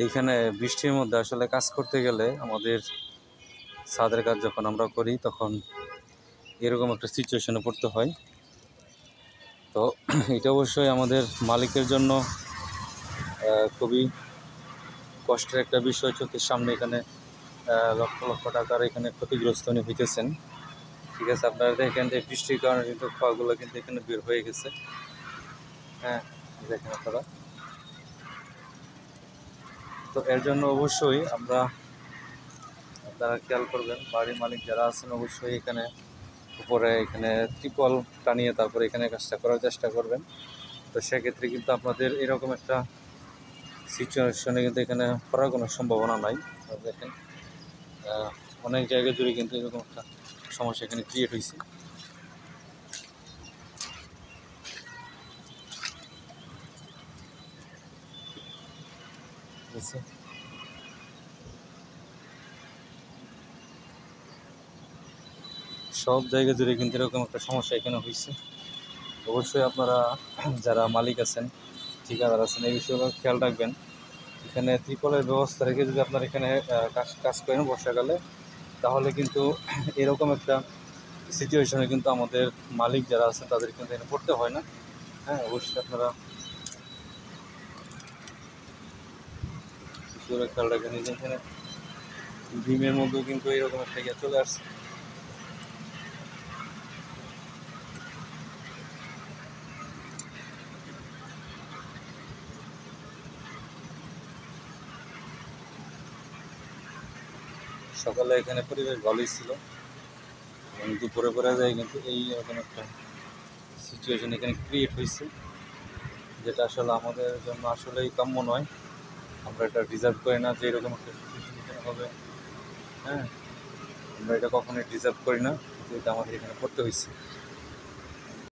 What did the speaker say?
এইখানে বৃষ্টির মধ্যে আসলে কাজ করতে গেলে আমাদের ছাদের কাজ যখন আমরা করি তখন এরকম একটা সিচুয়েশনে পড়তে হয়। তো এটা অবশ্যই আমাদের মালিকের জন্য খুবই কষ্টের একটা বিষয়। চোখের সামনে এখানে লক্ষ লক্ষ টাকার এখানে ক্ষতিগ্রস্ত উনি হইতেছেন। ঠিক আছে, আপনারা দেখেন যে বৃষ্টির কারণে কিন্তু খোয়াগুলো কিন্তু এখানে বের হয়ে গেছে। হ্যাঁ, দেখেন আপনারা। তো এর জন্য অবশ্যই আপনারা খেয়াল করবেন, বাড়ির মালিক যারা আছেন অবশ্যই এখানে উপরে এখানে ত্রিপল টানিয়ে তারপরে এখানে কাজটা করার চেষ্টা করবেন। তো সেক্ষেত্রে কিন্তু আপনাদের এরকম একটা সিচুয়েশনে কিন্তু এখানে করার কোনো সম্ভাবনা নাই। দেখেন অনেক জায়গা জুড়ে কিন্তু এরকম একটা সমস্যা এখানে ক্রিয়েট হয়েছে। সব জায়গা জুড়ে কিন্তু এরকম একটা সমস্যা এখানে হয়েছে। অবশ্যই আপনারা যারা মালিক আছেন, ঠিকাদার আছেন, এই বিষয়গুলো খেয়াল রাখবেন। এখানে ত্রিপলের ব্যবস্থা রেখে যদি আপনারা এখানে কাজ করেন বর্ষাকালে, তাহলে কিন্তু এরকম একটা সিচুয়েশনে কিন্তু আমাদের মালিক যারা আছেন তাদের কিন্তু এখানে পড়তে হয় না। হ্যাঁ, অবশ্যই আপনারা বিষয়গুলো খেয়াল রাখেন। এই যে এখানে ডিমের মধ্যেও কিন্তু এরকম একটা ইয়ে চলে আসছে। সকালে এখানে পরিবেশ ভালোই ছিল, এবং দুপুরে পরে যায় কিন্তু এই রকম একটা সিচুয়েশন এখানে ক্রিয়েট হয়েছে, যেটা আসলে আমাদের জন্য আসলেই কাম্য নয়। আমরা এটা ডিজার্ভ করি না যে এরকম একটা সিচুয়েশন এখানে হবে। হ্যাঁ, আমরা এটা কখনোই ডিজার্ভ করি না, কিন্তু এটা আমাদের এখানে করতে হয়েছে।